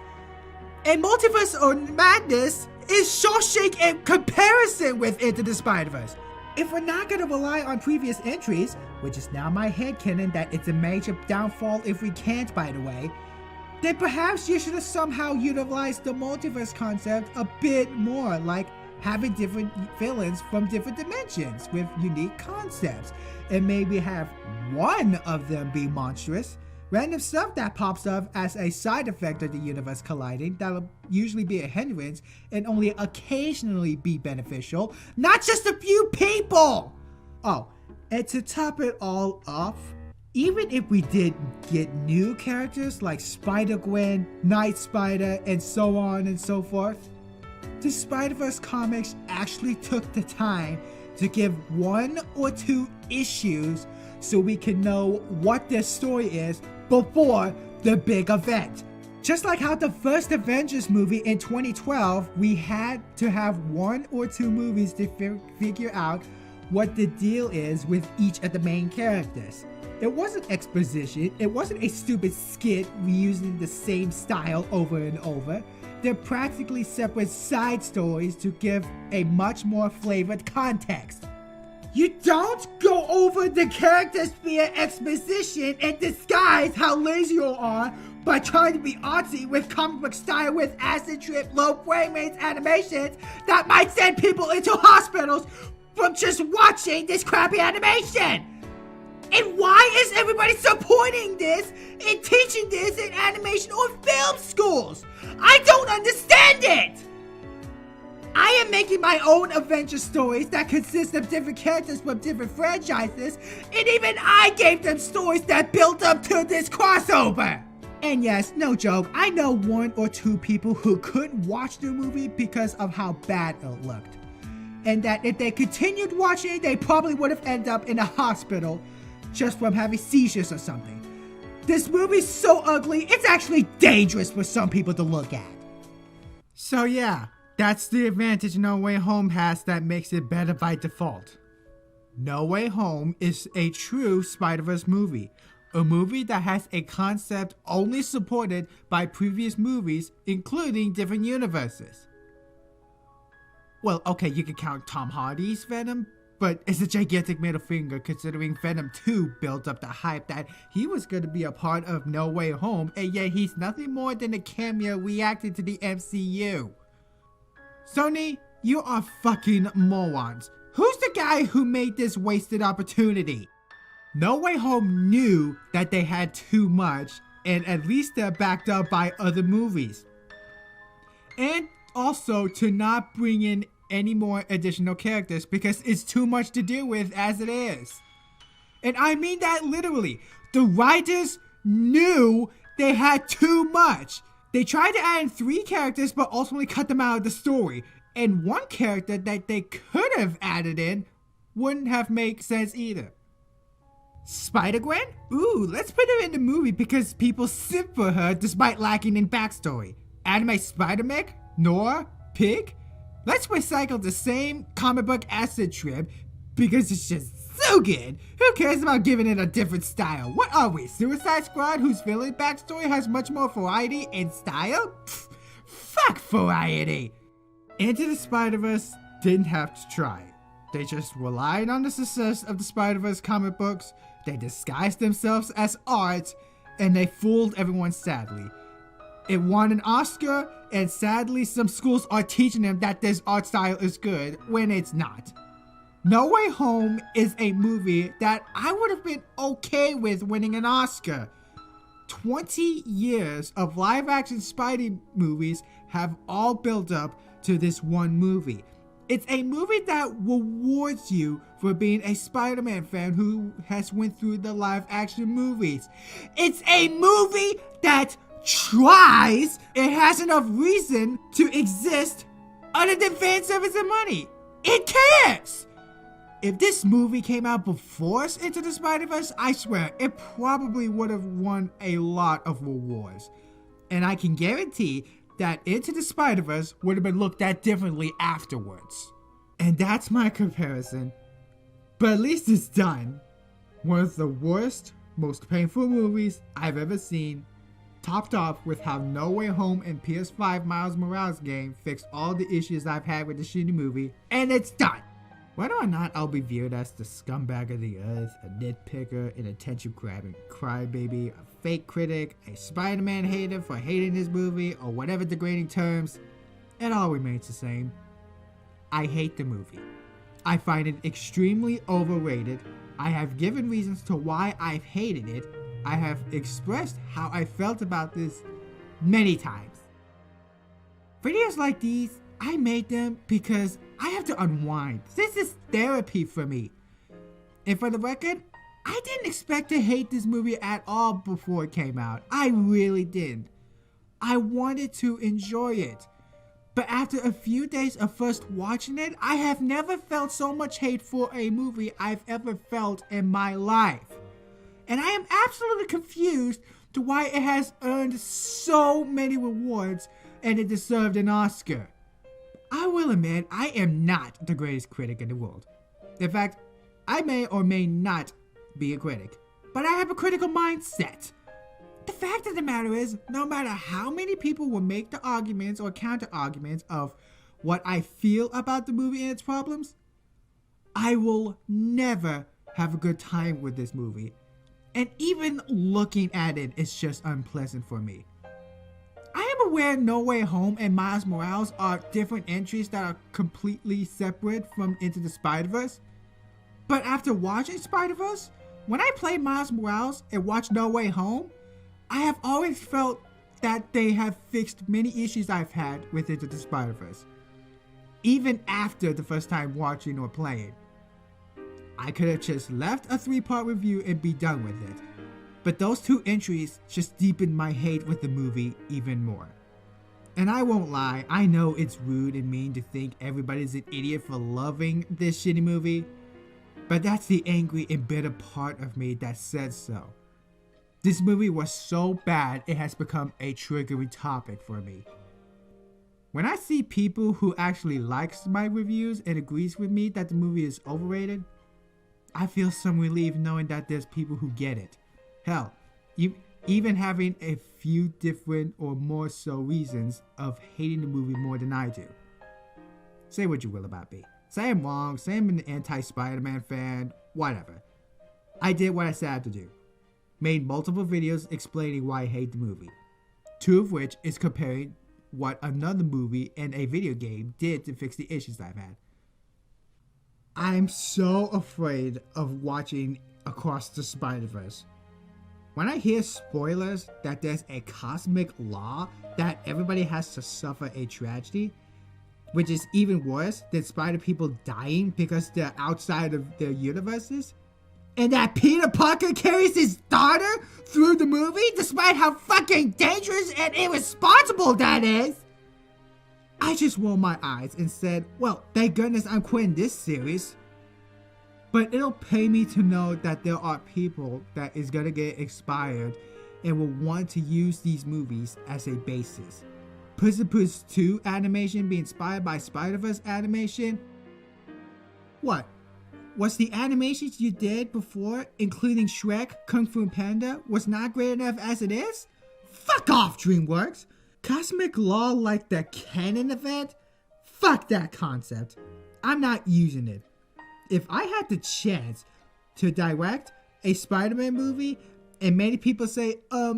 And Multiverse of Madness is Shawshank in comparison with Into the Spider-Verse. If we're not going to rely on previous entries, which is now my headcanon that it's a major downfall if we can't, by the way, then perhaps you should have somehow utilized the multiverse concept a bit more, like having different villains from different dimensions with unique concepts, and maybe have one of them be monstrous. Random stuff that pops up as a side effect of the universe colliding that'll usually be a hindrance and only occasionally be beneficial, not just a few people! Oh, and to top it all off, even if we did get new characters like Spider-Gwen, Night Spider, and so on and so forth, the Spider-Verse comics actually took the time to give 1 or 2 issues so we can know what their story is before the big event. Just like how the first Avengers movie in 2012, we had to have 1 or 2 movies to figure out what the deal is with each of the main characters. It wasn't exposition, it wasn't a stupid skit reusing the same style over and over. They're practically separate side stories to give a much more flavored context. You don't go over the characters via exposition and disguise how lazy you are by trying to be artsy with comic book style with acid trip, low frame rates animations that might send people into hospitals from just watching this crappy animation. And why is everybody supporting this and teaching this in animation or film schools? I don't understand it! I am making my own Avengers stories that consist of different characters from different franchises, and even I gave them stories that built up to this crossover! And yes, no joke, I know 1 or 2 people who couldn't watch the movie because of how bad it looked. And that if they continued watching, they probably would have ended up in a hospital just from having seizures or something. This movie's so ugly, it's actually dangerous for some people to look at. So yeah, that's the advantage No Way Home has that makes it better by default. No Way Home is a true Spider-Verse movie. A movie that has a concept only supported by previous movies, including different universes. Well, okay, you can count Tom Hardy's Venom, but it's a gigantic middle finger considering Venom 2 built up the hype that he was going to be a part of No Way Home, and yet he's nothing more than a cameo reacting to the MCU. Sony, you are fucking morons. Who's the guy who made this wasted opportunity? No Way Home knew that they had too much, and at least they're backed up by other movies. And also to not bring in any more additional characters because it's too much to deal with as it is. And I mean that literally. The writers knew they had too much. They tried to add in 3 characters but ultimately cut them out of the story. And one character that they could have added in wouldn't have made sense either. Spider-Gwen? Ooh, let's put her in the movie because people simp for her despite lacking in backstory. Anime Spider-Mech? Nora? Pig? Let's recycle the same comic book acid trip because it's just so good. Who cares about giving it a different style? What are we, Suicide Squad whose villain backstory has much more variety and style? Pfft, fuck variety! Into the Spider-Verse didn't have to try. They just relied on the success of the Spider-Verse comic books, they disguised themselves as art, and they fooled everyone sadly. It won an Oscar, and sadly some schools are teaching them that this art style is good when it's not. No Way Home is a movie that I would have been okay with winning an Oscar. 20 years of live-action Spidey movies have all built up to this one movie. It's a movie that rewards you for being a Spider-Man fan who has went through the live-action movies. It's a movie that tries. It has enough reason to exist other than fan service and money. It cares! If this movie came out before Into the Spider-Verse, I swear, it probably would have won a lot of rewards. And I can guarantee that Into the Spider-Verse would have been looked at differently afterwards. And that's my comparison. But at least it's done. One of the worst, most painful movies I've ever seen, topped off with how No Way Home and PS5 Miles Morales game fixed all the issues I've had with the shitty movie, and it's done! Whether or not I'll be viewed as the scumbag of the earth, a nitpicker, an attention-grabbing crybaby, a fake critic, a Spider-Man hater for hating this movie, or whatever degrading terms, it all remains the same. I hate the movie. I find it extremely overrated. I have given reasons to why I've hated it. I have expressed how I felt about this many times. Videos like these, I made them because I have to unwind. This is therapy for me. And for the record, I didn't expect to hate this movie at all before it came out. I really didn't. I wanted to enjoy it. But after a few days of first watching it, I have never felt so much hate for a movie I've ever felt in my life. And I am absolutely confused to why it has earned so many rewards and it deserved an Oscar. I will admit, I am not the greatest critic in the world. In fact, I may or may not be a critic, but I have a critical mindset. The fact of the matter is, no matter how many people will make the arguments or counter-arguments of what I feel about the movie and its problems, I will never have a good time with this movie. And even looking at it is just unpleasant for me. I am aware No Way Home and Miles Morales are different entries that are completely separate from Into the Spider-Verse. But after watching Spider-Verse, when I play Miles Morales and watch No Way Home, I have always felt that they have fixed many issues I've had with Into the Spider-Verse. Even after the first time watching or playing. I could have just left a 3-part review and be done with it. But those 2 entries just deepened my hate with the movie even more. And I won't lie, I know it's rude and mean to think everybody's an idiot for loving this shitty movie, but that's the angry and bitter part of me that says so. This movie was so bad it has become a triggering topic for me. When I see people who actually likes my reviews and agrees with me that the movie is overrated, I feel some relief knowing that there's people who get it. Hell, even having a few different or more so reasons of hating the movie more than I do. Say what you will about me. Say I'm wrong, say I'm an anti-Spider-Man fan, whatever. I did what I said I had to do. Made multiple videos explaining why I hate the movie. 2 of which is comparing what another movie and a video game did to fix the issues I've had. I'm so afraid of watching Across the Spider-Verse. When I hear spoilers that there's a cosmic law that everybody has to suffer a tragedy, which is even worse than spider people dying because they're outside of their universes, And that Peter Parker carries his daughter through the movie despite how fucking dangerous and irresponsible that is. I just rolled my eyes and said, well, thank goodness I'm quitting this series. But it'll pay me to know that there are people that is gonna get expired and will want to use these movies as a basis. Puss in Boots 2 animation being inspired by Spider-Verse animation? What? Was the animations you did before, including Shrek, Kung Fu Panda, was not great enough as it is? Fuck off, DreamWorks! Cosmic Law like the canon event? Fuck that concept. I'm not using it. If I had the chance to direct a Spider-Man movie and many people say,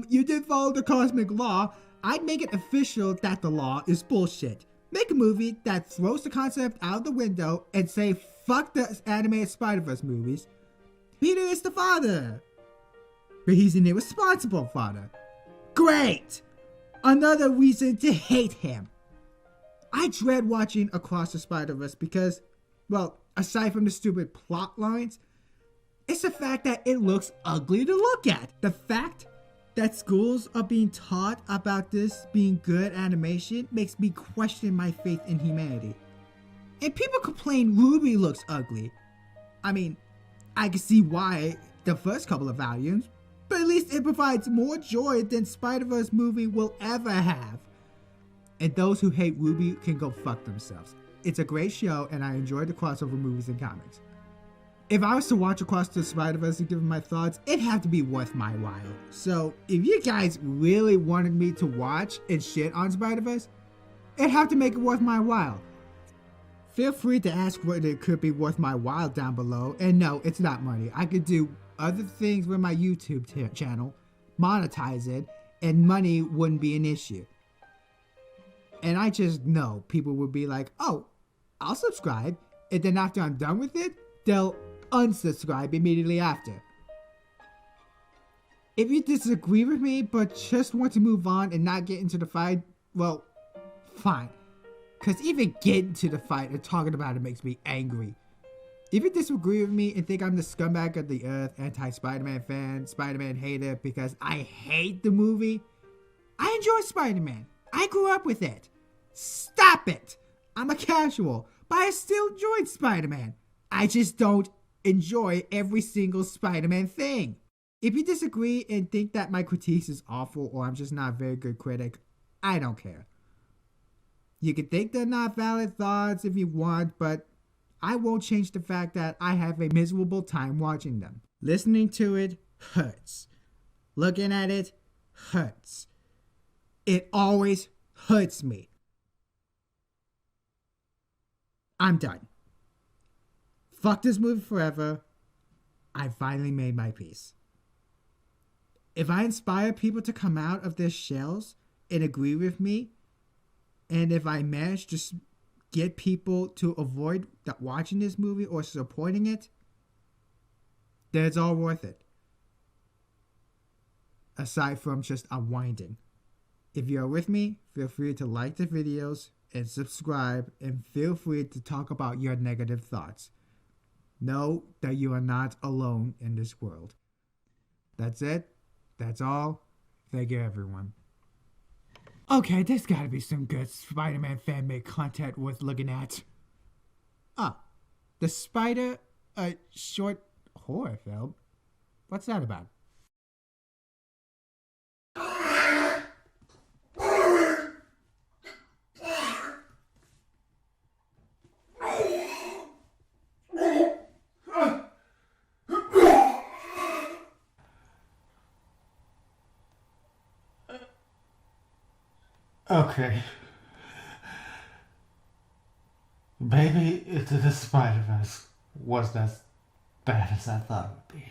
you did follow the Cosmic Law, I'd make it official that the law is bullshit. Make a movie that throws the concept out the window and say, fuck the animated Spider-Verse movies. Peter is the father. But he's an irresponsible father. Great! Another reason to hate him. I dread watching Across the Spider-Verse because, well, aside from the stupid plot lines, it's the fact that it looks ugly to look at. The fact that schools are being taught about this being good animation makes me question my faith in humanity. And people complain Ruby looks ugly. I mean, I can see why the first couple of volumes, but at least it provides more joy than Spider-Verse movie will ever have. And those who hate Ruby can go fuck themselves. It's a great show and I enjoy the crossover movies and comics. If I was to watch Across the Spider-Verse and give my thoughts, it'd have to be worth my while. So if you guys really wanted me to watch and shit on Spider-Verse, it'd have to make it worth my while. Feel free to ask whether it could be worth my while down below. And no, it's not money. I could do other things with my YouTube channel, monetize it, and money wouldn't be an issue. And I just know people would be like, oh, I'll subscribe. And then after I'm done with it, they'll unsubscribe immediately after. If you disagree with me but just want to move on and not get into the fight, well, fine. Cause even getting to the fight and talking about it makes me angry. If you disagree with me and think I'm the scumbag of the earth, anti-Spider-Man fan, Spider-Man hater because I hate the movie, I enjoy Spider-Man. I grew up with it. Stop it! I'm a casual, but I still enjoyed Spider-Man. I just don't enjoy every single Spider-Man thing. If you disagree and think that my critiques is awful or I'm just not a very good critic, I don't care. You can think they're not valid thoughts if you want, but I won't change the fact that I have a miserable time watching them. Listening to it hurts. Looking at it hurts. It always hurts me. I'm done. Fuck this movie forever. I finally made my peace. If I inspire people to come out of their shells and agree with me, and if I manage to get people to avoid watching this movie or supporting it, then it's all worth it. Aside from just unwinding. If you're with me, feel free to like the videos and subscribe, and feel free to talk about your negative thoughts. Know that you are not alone in this world. That's it. That's all. Thank you, everyone. Okay, there's gotta be some good Spider-Man fan-made content worth looking at. The Spider, short horror film? What's that about? Okay. Maybe Into the Spider-Verse wasn't as bad as I thought it would be.